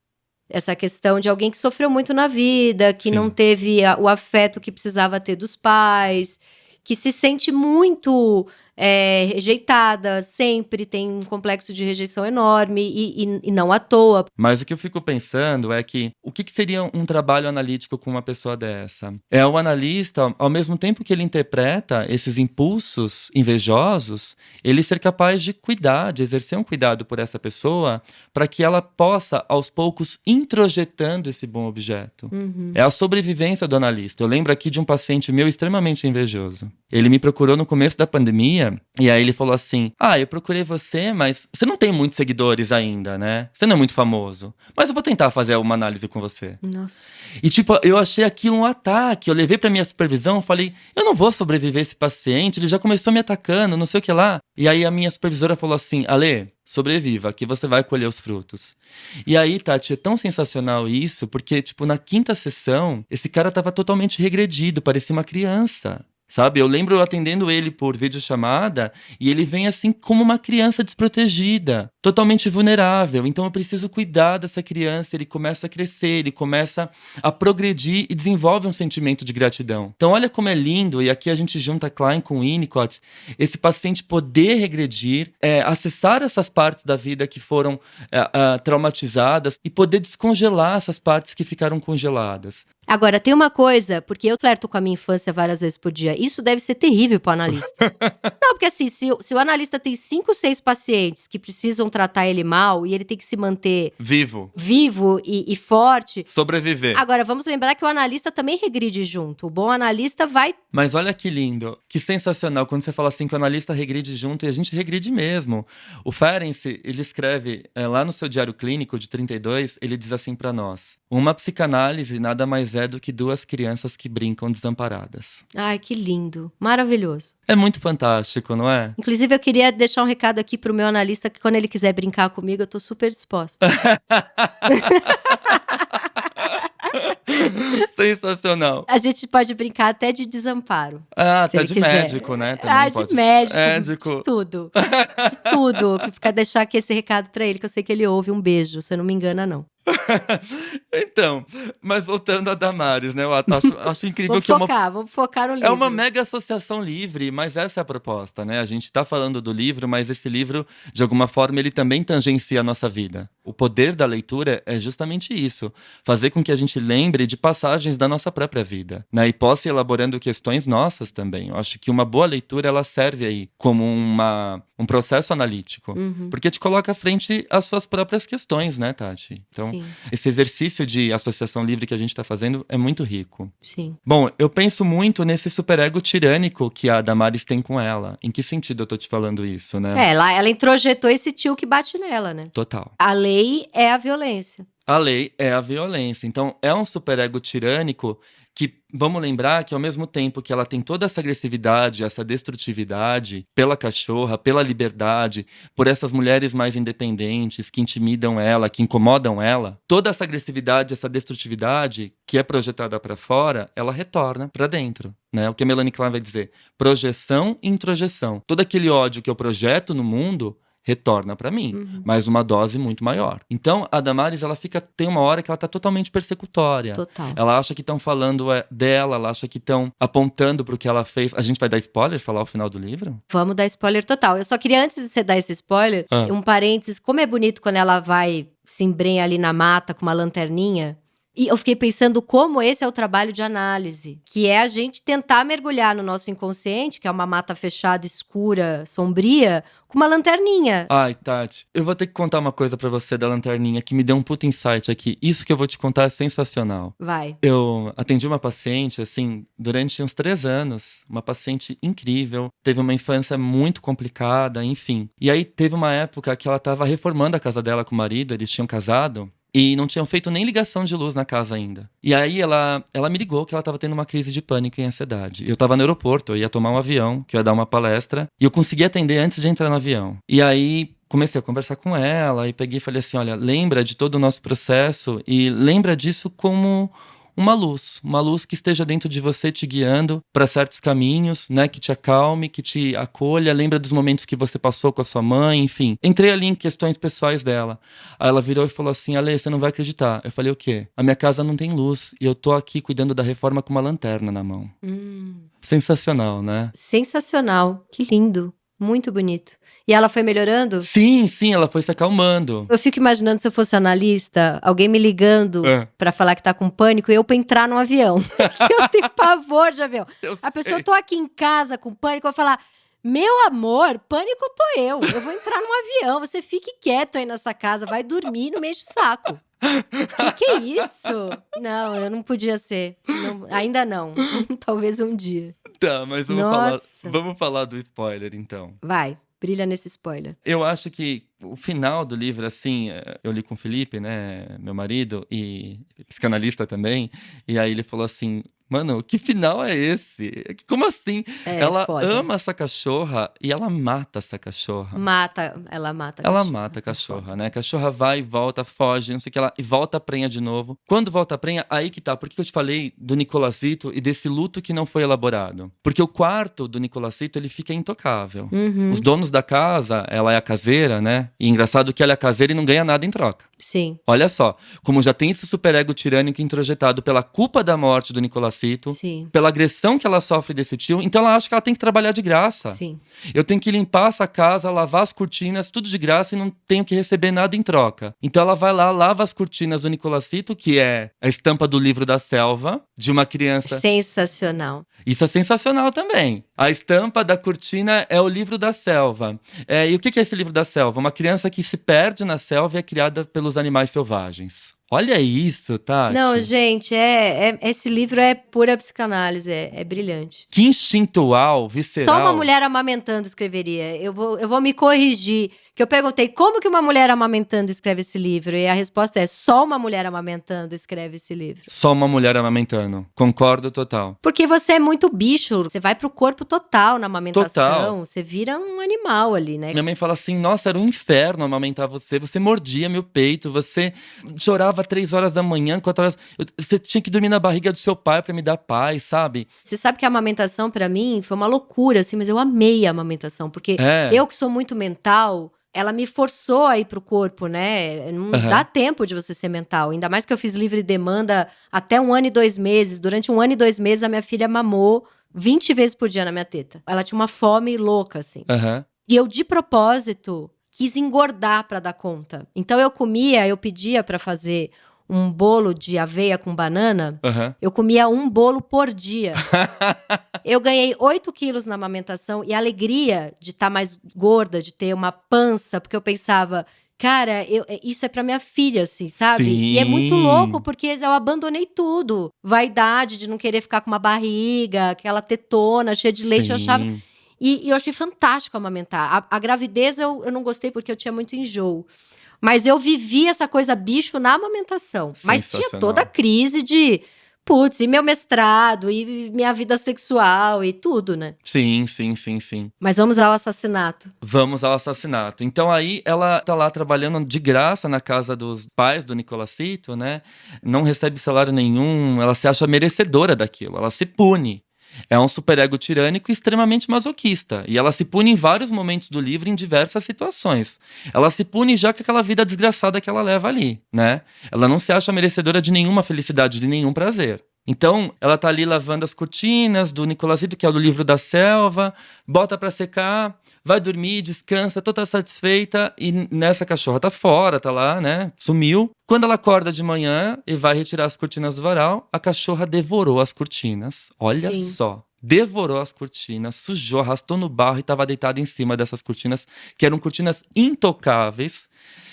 de alguém que sofreu muito na vida, que não Sim. teve o afeto que precisava ter dos pais, que se sente muito rejeitada, sempre tem um complexo de rejeição enorme e não à toa. Mas o que eu fico pensando é que o que seria um trabalho analítico com uma pessoa dessa? É o analista, ao mesmo tempo que ele interpreta esses impulsos invejosos, ele ser capaz de cuidar, de exercer um cuidado por essa pessoa, para que ela possa, aos poucos, introjetando esse bom objeto. É a sobrevivência do analista. Eu lembro aqui de um paciente meu extremamente invejoso. Ele me procurou no começo da pandemia, e aí ele falou assim: eu procurei você, mas você não tem muitos seguidores ainda, né? Você não é muito famoso. Mas eu vou tentar fazer uma análise com você. Nossa. E tipo, eu achei aquilo um ataque. Eu levei pra minha supervisão, falei: eu não vou sobreviver a esse paciente, ele já começou me atacando, não sei o que lá. E aí a minha supervisora falou assim: Ale, sobreviva, que você vai colher os frutos. E aí, Tati, é tão sensacional isso, porque, tipo, na quinta sessão, esse cara tava totalmente regredido, parecia uma criança. Sabe, eu lembro eu atendendo ele por videochamada e ele vem assim como uma criança desprotegida, totalmente vulnerável. Então eu preciso cuidar dessa criança, ele começa a crescer, ele começa a progredir e desenvolve um sentimento de gratidão. Então olha como é lindo, e aqui a gente junta Klein com Winnicott, esse paciente poder regredir, acessar essas partes da vida que foram traumatizadas e poder descongelar essas partes que ficaram congeladas. Agora, tem uma coisa, porque eu flerto com a minha infância várias vezes por dia. Isso deve ser terrível para o analista. Não, porque assim, se o analista tem 5, 6 pacientes que precisam tratar ele mal e ele tem que se manter vivo e forte. Sobreviver. Agora, vamos lembrar que o analista também regride junto. O bom analista vai... Mas olha que lindo, que sensacional quando você fala assim que o analista regride junto, e a gente regride mesmo. O Ferenczi, ele escreve lá no seu diário clínico de 32, ele diz assim para nós: uma psicanálise nada mais é do que 2 crianças que brincam desamparadas. Ai, que lindo. Maravilhoso. É muito fantástico, não é? Inclusive, eu queria deixar um recado aqui pro meu analista, que quando ele quiser brincar comigo, eu tô super disposta. Sensacional. A gente pode brincar até de desamparo. Até de quiser. médico, né? Também pode. De médico. De tudo. De tudo. Ficar deixar aqui esse recado pra ele, que eu sei que ele ouve. Um beijo, você não me engana, não. Então, mas voltando a Damares, né? Eu acho incrível Vamos focar no livro. É uma mega associação livre, mas essa é a proposta, né? A gente tá falando do livro, mas esse livro, de alguma forma, ele também tangencia a nossa vida. O poder da leitura é justamente isso, fazer com que a gente lembre de passagens da nossa própria vida, né? E possa ir elaborando questões nossas também. Eu acho que uma boa leitura, ela serve aí como um processo analítico, porque te coloca à frente as suas próprias questões, né, Tati? Então, Sim. Esse exercício de associação livre que a gente está fazendo é muito rico. Sim. Bom, eu penso muito nesse superego tirânico que a Damares tem com ela. Em que sentido eu tô te falando isso, né? Ela introjetou esse tio que bate nela, né? Total. A lei é a violência. A lei é a violência. Então, é um superego tirânico que, vamos lembrar que ao mesmo tempo que ela tem toda essa agressividade, essa destrutividade pela cachorra, pela liberdade, por essas mulheres mais independentes que intimidam ela, que incomodam ela, toda essa agressividade, essa destrutividade que é projetada para fora, ela retorna para dentro, né? O que a Melanie Klein vai dizer, projeção e introjeção. Todo aquele ódio que eu projeto no mundo retorna para mim, mas uma dose muito maior. Então, a Damares, tem uma hora que ela tá totalmente persecutória. Total. Ela acha que estão falando dela, ela acha que estão apontando pro que ela fez. A gente vai dar spoiler, falar o final do livro? Vamos dar spoiler total. Eu só queria, antes de você dar esse spoiler, um parênteses, como é bonito quando ela vai se embrenha ali na mata com uma lanterninha. E eu fiquei pensando como esse é o trabalho de análise, que é a gente tentar mergulhar no nosso inconsciente, que é uma mata fechada, escura, sombria, com uma lanterninha. Ai, Tati, eu vou ter que contar uma coisa pra você da lanterninha, que me deu um puta insight aqui. Isso que eu vou te contar é sensacional. Vai. Eu atendi uma paciente, assim, durante uns 3 anos, uma paciente incrível, teve uma infância muito complicada, enfim. E aí teve uma época que ela tava reformando a casa dela com o marido, eles tinham casado, e não tinham feito nem ligação de luz na casa ainda. E aí ela me ligou que ela estava tendo uma crise de pânico e ansiedade. Eu estava no aeroporto, eu ia tomar um avião, que eu ia dar uma palestra, e eu consegui atender antes de entrar no avião. E aí comecei a conversar com ela e peguei e falei assim: olha, lembra de todo o nosso processo e lembra disso como uma luz que esteja dentro de você te guiando para certos caminhos, né, que te acalme, que te acolha, lembra dos momentos que você passou com a sua mãe, enfim. Entrei ali em questões pessoais dela. Aí ela virou e falou assim: Ale, você não vai acreditar. Eu falei: o quê? A minha casa não tem luz e eu tô aqui cuidando da reforma com uma lanterna na mão. Sensacional, né? Sensacional, que lindo, muito bonito. E ela foi melhorando? Sim, sim, ela foi se acalmando. Eu fico imaginando se eu fosse analista, alguém me ligando É. pra falar que tá com pânico e eu pra entrar no avião. Eu tenho pavor de avião. Eu A pessoa, sei. tô aqui em casa com pânico, eu vou falar: meu amor, pânico tô eu. Eu vou entrar num avião, você fique quieto aí nessa casa, vai dormir, não mexe o saco. Que é isso? Não, eu não podia ser. Ainda não. Talvez um dia. Tá, mas Nossa. vamos falar do spoiler então. Vai, brilha nesse spoiler. Eu acho que o final do livro, assim, eu li com o Felipe, né, meu marido, e psicanalista também, e aí ele falou assim: mano, que final é esse? Como assim? É, Ela foda. ama essa cachorra e ela mata essa cachorra. Ela mata a Ela cachorra. mata a É cachorra, foda. né? A cachorra vai e volta, foge, não sei o que lá, e volta a prenha de novo. Quando volta a prenha, aí que tá. Por que eu te falei do Nicolazito e desse luto que não foi elaborado? Porque o quarto do Nicolazito, ele fica intocável. Uhum. Os donos da casa, ela é a caseira, né? E engraçado que ela é caseira e não ganha nada em troca. Sim, Olha só, como já tem esse superego tirânico introjetado pela culpa da morte do Nicolacito, sim, pela agressão que ela sofre desse tio, então ela acha que ela tem que trabalhar de graça. sim. Eu tenho que limpar essa casa, lavar as cortinas, tudo de graça e não tenho que receber nada em troca. Então ela vai lá, lava as cortinas do Nicolacito, que é a estampa do livro da selva, de uma criança. Sensacional. Isso é sensacional também. A estampa da cortina é o livro da selva. E o que é esse livro da selva? Uma criança que se perde na selva e é criada pelos animais selvagens. Olha isso, Tati. Não, gente, esse livro é pura psicanálise, é brilhante. Que instintual, visceral. Só uma mulher amamentando escreveria. Eu vou me corrigir. Que eu perguntei como que uma mulher amamentando escreve esse livro. E a resposta é: só uma mulher amamentando escreve esse livro. Só uma mulher amamentando. Concordo total. Porque você é muito bicho. Você vai pro corpo total na amamentação. Total. Você vira um animal ali, né? Minha mãe fala assim: nossa, era um inferno amamentar você. Você mordia meu peito, você chorava 3 horas da manhã, 4 horas. Você tinha que dormir na barriga do seu pai pra me dar paz, sabe? Você sabe que a amamentação pra mim foi uma loucura, assim, mas eu amei a amamentação. Porque eu que sou muito mental, ela me forçou a ir pro corpo, né? Não dá tempo de você ser mental. Ainda mais que eu fiz livre demanda até 1 ano e 2 meses. Durante 1 ano e 2 meses, a minha filha mamou 20 vezes por dia na minha teta. Ela tinha uma fome louca, assim. E eu, de propósito, quis engordar pra dar conta. Então eu pedia pra fazer um bolo de aveia com banana. Eu comia um bolo por dia. Eu ganhei 8 quilos na amamentação e a alegria de estar mais gorda, de ter uma pança, porque eu pensava: cara, isso é pra minha filha, assim, sabe? Sim. E é muito louco, porque eu abandonei tudo. Vaidade de não querer ficar com uma barriga, aquela tetona cheia de leite, eu achava. E eu achei fantástico amamentar. A gravidez eu não gostei porque eu tinha muito enjoo. Mas eu vivi essa coisa bicho na amamentação. Mas tinha toda a crise de, putz, e meu mestrado, e minha vida sexual, e tudo, né? Sim. Mas vamos ao assassinato. Vamos ao assassinato. Então aí ela tá lá trabalhando de graça na casa dos pais do Nicolacito, né? Não recebe salário nenhum, ela se acha merecedora daquilo, ela se pune. É um superego tirânico e extremamente masoquista. E ela se pune em vários momentos do livro, em diversas situações. Ela se pune já com aquela vida desgraçada que ela leva ali, né? Ela não se acha merecedora de nenhuma felicidade, de nenhum prazer. Então, ela tá ali lavando as cortinas do Nicolazito, que é o do livro da selva, bota pra secar, vai dormir, descansa, toda satisfeita, e nessa cachorra tá fora, tá lá, né? Sumiu. Quando ela acorda de manhã e vai retirar as cortinas do varal, a cachorra devorou as cortinas. Olha só. Devorou as cortinas, sujou, arrastou no barro e estava deitada em cima dessas cortinas, que eram cortinas intocáveis,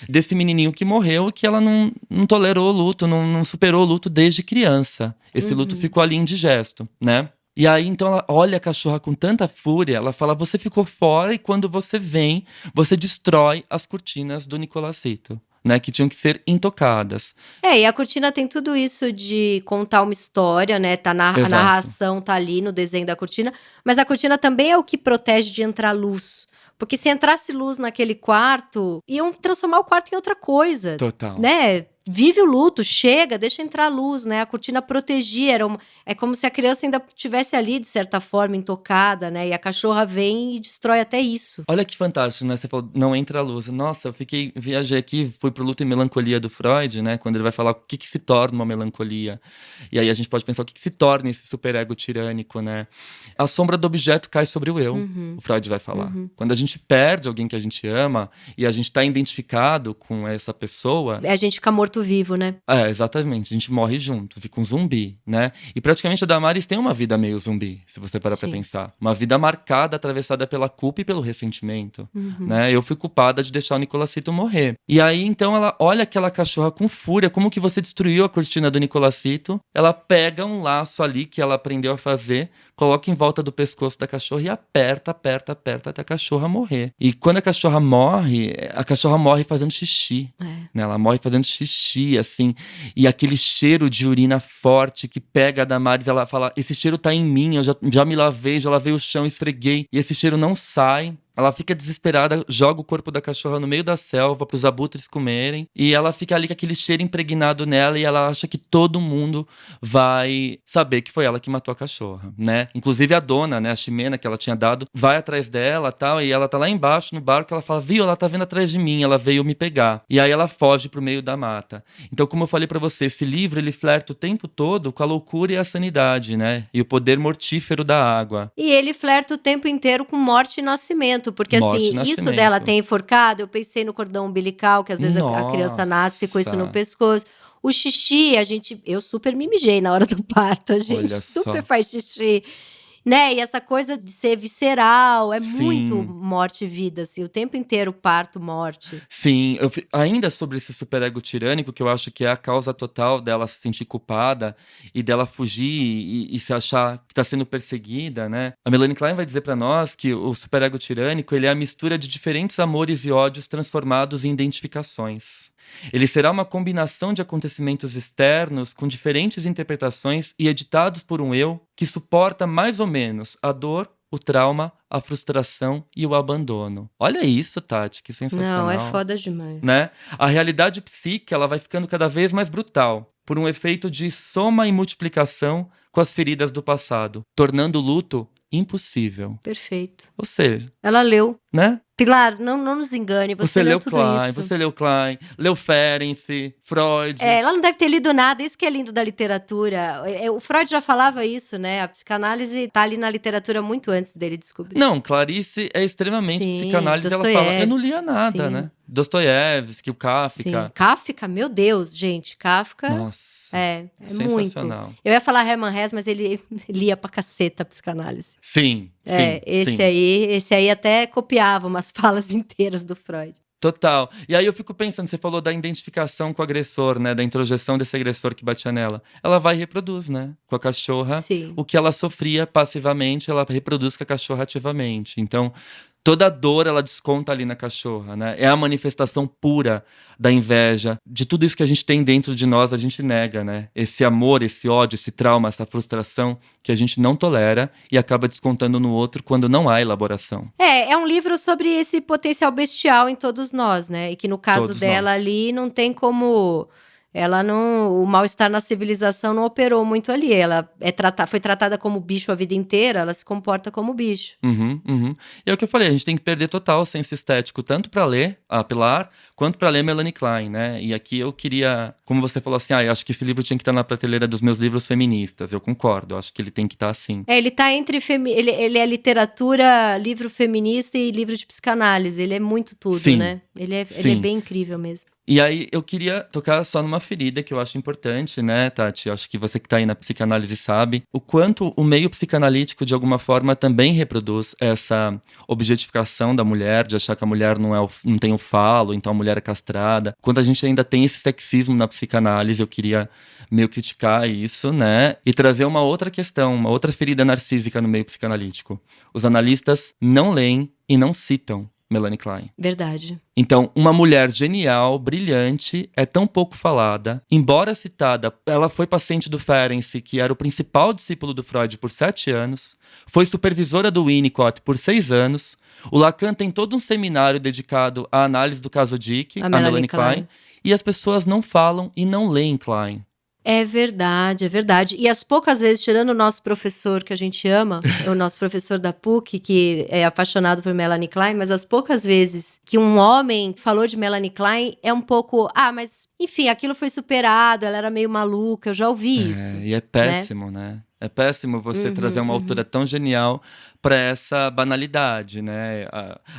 desse menininho que morreu e que ela não tolerou o luto, não superou o luto desde criança. Esse luto ficou ali indigesto, né? E aí, então, ela olha a cachorra com tanta fúria, ela fala: você ficou fora e quando você vem, você destrói as cortinas do Nicolacito. Né, que tinham que ser intocadas. E a cortina tem tudo isso de contar uma história, né? A narração tá ali no desenho da cortina, mas a cortina também é o que protege de entrar luz. Porque se entrasse luz naquele quarto, iam transformar o quarto em outra coisa, Total. né? Vive o luto, chega, deixa entrar luz, né? A cortina protegia, é como se a criança ainda estivesse ali, de certa forma, intocada, né? E a cachorra vem e destrói até isso. Olha que fantástico, né? Você falou, não entra a luz. Nossa, viajei aqui, fui pro Luto e Melancolia do Freud, né? Quando ele vai falar o que que se torna uma melancolia. E aí a gente pode pensar o que que se torna esse superego tirânico, né? A sombra do objeto cai sobre o eu, Uhum, o Freud vai falar. uhum. Quando a gente perde alguém que a gente ama e a gente tá identificado com essa pessoa, A gente fica morto-vivo, né? exatamente, a gente morre junto, fica um zumbi, né? E praticamente a Damares tem uma vida meio zumbi, se você parar pra Sim. pensar. Uma vida marcada, atravessada pela culpa e pelo ressentimento, Uhum. né? Eu fui culpada de deixar o Nicolacito morrer. E aí, então, ela olha aquela cachorra com fúria, como que você destruiu a cortina do Nicolacito. Ela pega um laço ali que ela aprendeu a fazer, coloca em volta do pescoço da cachorra e aperta, aperta, aperta até a cachorra morrer. E quando a cachorra morre fazendo xixi. Né? Ela morre fazendo xixi, assim. E aquele cheiro de urina forte que pega a Damares, ela fala, esse cheiro tá em mim, eu já me lavei, já lavei o chão, esfreguei. E esse cheiro não sai. Ela fica desesperada, joga o corpo da cachorra no meio da selva para os abutres comerem. E ela fica ali com aquele cheiro impregnado nela e ela acha que todo mundo vai saber que foi ela que matou a cachorra, né? Inclusive a dona, né, a Ximena que ela tinha dado, vai atrás dela, tal, e ela tá lá embaixo no barco, ela fala: "Viu, ela tá vindo atrás de mim, ela veio me pegar". E aí ela foge pro meio da mata. Então, como eu falei para você, esse livro ele flerta o tempo todo com a loucura e a sanidade, né? E o poder mortífero da água. E ele flerta o tempo inteiro com morte e nascimento, porque Morte e assim, isso dela nascimento. ter enforcado, eu pensei no cordão umbilical, que às vezes a criança nasce com isso no Nossa. pescoço. O xixi, eu super me mijei na hora do parto, a gente Olha super só. faz xixi, né? E essa coisa de ser visceral, é muito Sim. morte e vida, assim, o tempo inteiro parto, morte. Sim, ainda sobre esse superego tirânico, que eu acho que é a causa total dela se sentir culpada e dela fugir e se achar que está sendo perseguida, né? A Melanie Klein vai dizer para nós que o superego tirânico ele é a mistura de diferentes amores e ódios transformados em identificações. Ele será uma combinação de acontecimentos externos com diferentes interpretações e editados por um eu que suporta mais ou menos a dor, o trauma, a frustração e o abandono. Olha isso, Tati, que Não, é sensacional, foda demais. né? A realidade psíquica ela vai ficando cada vez mais brutal, por um efeito de soma e multiplicação com as feridas do passado, tornando o luto impossível. Perfeito. Ou seja, Ela leu. né? Pilar, não nos engane, você leu tudo isso. Você leu Klein, leu Ferenczi, Freud. Ela não deve ter lido nada, isso que é lindo da literatura. O Freud já falava isso, né? A psicanálise tá ali na literatura muito antes dele descobrir. Não, Clarice é extremamente Sim, psicanálise, ela fala, eu não Dostoiévski, lia nada, sim. né? Dostoiévski, o Sim, Kafka. Kafka, meu Deus, gente, Kafka Nossa, é muito. sensacional. Eu ia falar Hermann Hesse, mas ele lia pra caceta a psicanálise. Sim, sim, esse sim. esse aí até copiava umas falas inteiras do Freud. Total. E aí eu fico pensando, você falou da identificação com o agressor, né? Da introjeção desse agressor que batia nela. Ela vai e reproduz, né? Com a cachorra. Sim. O que ela sofria passivamente, ela reproduz com a cachorra ativamente. Então, toda a dor ela desconta ali na cachorra, né? É a manifestação pura da inveja. De tudo isso que a gente tem dentro de nós, a gente nega, né? Esse amor, esse ódio, esse trauma, essa frustração que a gente não tolera e acaba descontando no outro quando não há elaboração. É um livro sobre esse potencial bestial em todos nós, né? E que no caso Todos dela nós. ali não tem como. Ela não. O mal-estar na civilização não operou muito ali. Ela foi tratada como bicho a vida inteira, ela se comporta como bicho. Uhum, uhum. E é o que eu falei, a gente tem que perder total o senso estético, tanto para ler a Pilar, quanto para ler Melanie Klein, né? E aqui eu queria, como você falou assim, eu acho que esse livro tinha que estar na prateleira dos meus livros feministas. Eu concordo, eu acho que ele tem que estar assim. Ele tá entre. Ele é literatura, livro feminista e livro de psicanálise. Ele é muito tudo, Sim, né? Ele é sim. bem incrível mesmo. E aí eu queria tocar só numa ferida que eu acho importante, né, Tati? Eu acho que você que tá aí na psicanálise sabe o quanto o meio psicanalítico, de alguma forma, também reproduz essa objetificação da mulher, de achar que a mulher não tem o falo, então a mulher é castrada. Quando a gente ainda tem esse sexismo na psicanálise, eu queria meio criticar isso, né? E trazer uma outra questão, uma outra ferida narcísica no meio psicanalítico. Os analistas não leem e não citam Melanie Klein. Verdade. Então, uma mulher genial, brilhante, é tão pouco falada. Embora citada, ela foi paciente do Ferenczi, que era o principal discípulo do Freud por 7 anos. Foi supervisora do Winnicott por 6 anos. O Lacan tem todo um seminário dedicado à análise do caso Dick, A a Melanie Melanie Klein. Klein. E as pessoas não falam e não leem Klein. É verdade, é verdade. E as poucas vezes, tirando o nosso professor que a gente ama, o nosso professor da PUC, que é apaixonado por Melanie Klein, mas as poucas vezes que um homem falou de Melanie Klein é um pouco, mas enfim, aquilo foi superado, ela era meio maluca, eu já ouvi isso, E é né? péssimo, né? É péssimo você trazer uma autora tão genial para essa banalidade, né?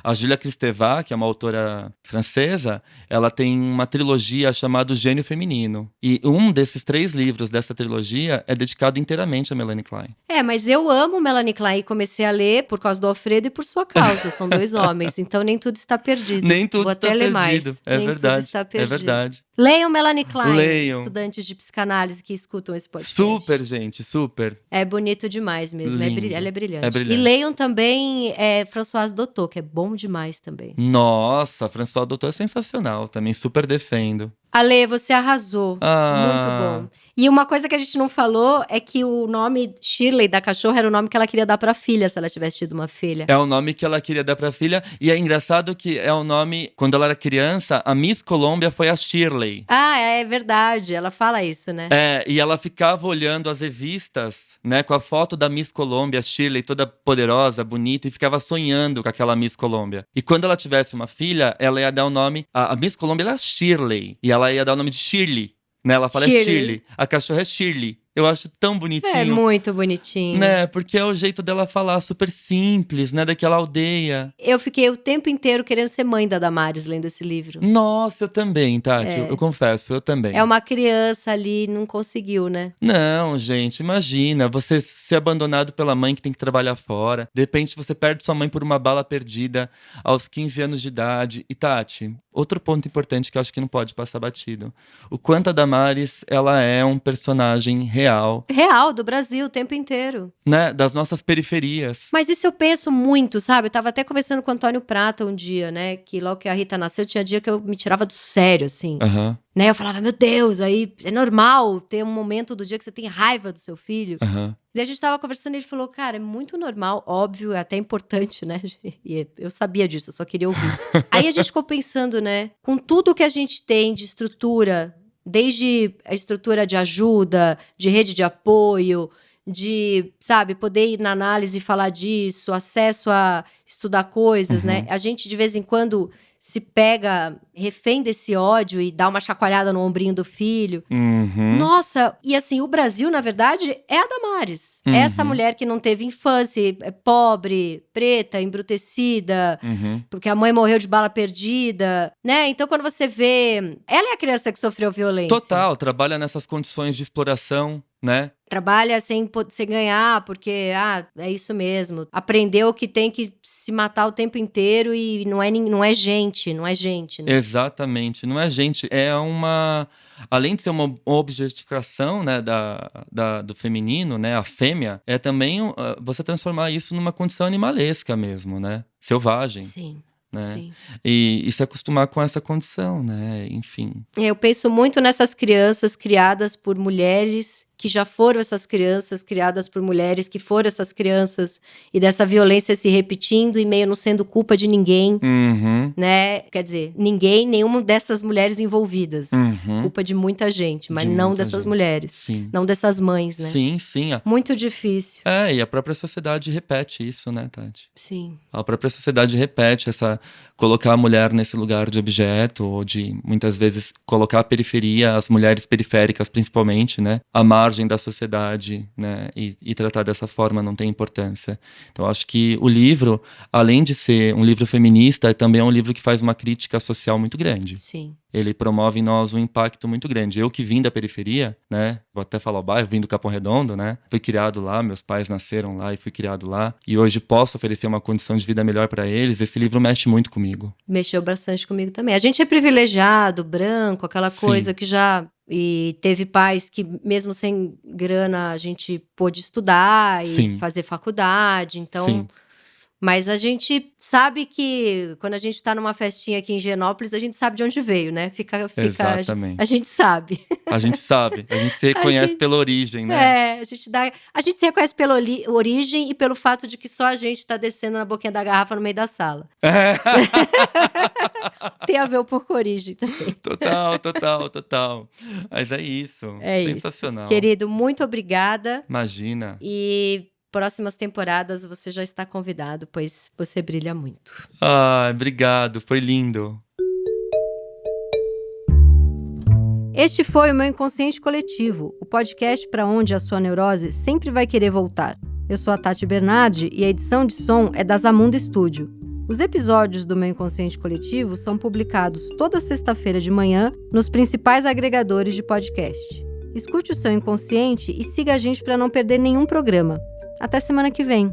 A Julia Kristeva, que é uma autora francesa, ela tem uma trilogia chamada O Gênio Feminino. E um desses 3 livros dessa trilogia é dedicado inteiramente a Melanie Klein. Mas eu amo Melanie Klein e comecei a ler por causa do Alfredo e por sua causa. São 2 homens, então nem tudo está perdido. Nem tudo Vou está até ler perdido. mais. É Nem tudo verdade. está É perdido. verdade. Leiam Melanie Klein, Leiam. estudantes de psicanálise que escutam esse podcast. Super, gente, super. É bonito demais mesmo, Lindo. ela é brilhante. É brilhante. E leiam também Françoise Doutor, que é bom demais também. Nossa, François Doutor é sensacional, também super defendo. Ale, você arrasou. Muito Ah, bom. E uma coisa que a gente não falou é que o nome Shirley da cachorra era o nome que ela queria dar pra filha, se ela tivesse tido uma filha. é o nome que ela queria dar pra filha. E é engraçado que é o nome, quando ela era criança, a Miss Colômbia foi a Shirley. É verdade. Ela fala isso, né? E ela ficava olhando as revistas, né, com a foto da Miss Colômbia, Shirley, toda poderosa, bonita, e ficava sonhando com aquela Miss Colômbia. E quando ela tivesse uma filha, ela ia dar o nome. A Miss Colômbia era Shirley, e ela ia dar o nome de Shirley. Né? Ela fala Shirley. Shirley, a cachorra é Shirley. Eu acho tão bonitinho. É muito bonitinho. Né? Porque é o jeito dela falar, super simples, né? Daquela aldeia. Eu fiquei o tempo inteiro querendo ser mãe da Damares lendo esse livro. Nossa, eu também, Tati. Eu confesso, eu também. É uma criança ali, não conseguiu, né? Não, gente, imagina, você ser abandonado pela mãe que tem que trabalhar fora. De repente você perde sua mãe por uma bala perdida aos 15 anos de idade. E Tati, outro ponto importante que eu acho que não pode passar batido. O quanto a Damares, ela é um personagem real. Real, do Brasil, o tempo inteiro. Né? Das nossas periferias. Mas isso eu penso muito, sabe? Eu tava até conversando com o Antônio Prata um dia, né? Que logo que a Rita nasceu, tinha dia que eu me tirava do sério, assim. Aham. Né? Eu falava, meu Deus, aí é normal ter um momento do dia que você tem raiva do seu filho. Aham. E a gente tava conversando e ele falou, cara, é muito normal, óbvio, é até importante, né? E eu sabia disso, eu só queria ouvir. Aí a gente ficou pensando, né? Com tudo que a gente tem de estrutura, desde a estrutura de ajuda, de rede de apoio, de, sabe, poder ir na análise e falar disso, acesso a estudar coisas, né? A gente, de vez em quando, se pega refém desse ódio e dá uma chacoalhada no ombrinho do filho. Nossa, e assim, o Brasil, na verdade, é a Damares. É essa mulher que não teve infância, é pobre, preta, embrutecida, porque a mãe morreu de bala perdida, né? Então, quando você vê... Ela é a criança que sofreu violência. Total, trabalha nessas condições de exploração, né? Trabalha sem ganhar, porque, é isso mesmo. Aprendeu que tem que se matar o tempo inteiro e não é gente, né? Exatamente, não é gente, é uma... Além de ser uma objetificação, né, do feminino, né, a fêmea, é também você transformar isso numa condição animalesca mesmo, né? Selvagem. Sim. Né? Sim. E se acostumar com essa condição, né? Enfim. Eu penso muito nessas crianças criadas por mulheres que já foram essas crianças, criadas por mulheres que foram essas crianças, e dessa violência se repetindo e meio não sendo culpa de ninguém, né? Quer dizer, nenhuma dessas mulheres envolvidas. Culpa de muita gente, mas não dessas mulheres. Sim. Não dessas mães, né? Sim, sim. Muito difícil. E a própria sociedade repete isso, né, Tati? Sim. A própria sociedade repete colocar a mulher nesse lugar de objeto, ou de, muitas vezes, colocar a periferia, as mulheres periféricas principalmente, né, à margem da sociedade, né, e tratar dessa forma não tem importância. Então, acho que o livro, além de ser um livro feminista, também é um livro que faz uma crítica social muito grande. Sim. Ele promove em nós um impacto muito grande. Eu que vim da periferia, né? Vou até falar o bairro, vim do Capão Redondo, né? Fui criado lá, meus pais nasceram lá e fui criado lá. E hoje posso oferecer uma condição de vida melhor para eles. Esse livro mexe muito comigo. Mexeu bastante comigo também. A gente é privilegiado, branco, aquela coisa que já... E teve pais que, mesmo sem grana, a gente pôde estudar e fazer faculdade. Então... Mas a gente sabe que quando a gente tá numa festinha aqui em Higienópolis, a gente sabe de onde veio, né? Exatamente. A gente sabe. A gente sabe, a gente se A reconhece gente, pela origem, né? a gente se reconhece pela origem e pelo fato de que só a gente tá descendo na boquinha da garrafa no meio da sala. Tem a ver um pouco com a origem também. Total. Mas é isso. É Sensacional. isso. Querido, muito obrigada. Imagina. E próximas temporadas você já está convidado, pois você brilha muito. Obrigado, foi lindo. Este foi o Meu Inconsciente Coletivo, o podcast para onde a sua neurose sempre vai querer voltar. Eu sou a Tati Bernardi e a edição de som é da Zamundo Studio. Os episódios do Meu Inconsciente Coletivo são publicados toda sexta-feira de manhã nos principais agregadores de podcast. Escute o seu inconsciente e siga a gente para não perder nenhum programa. Até semana que vem!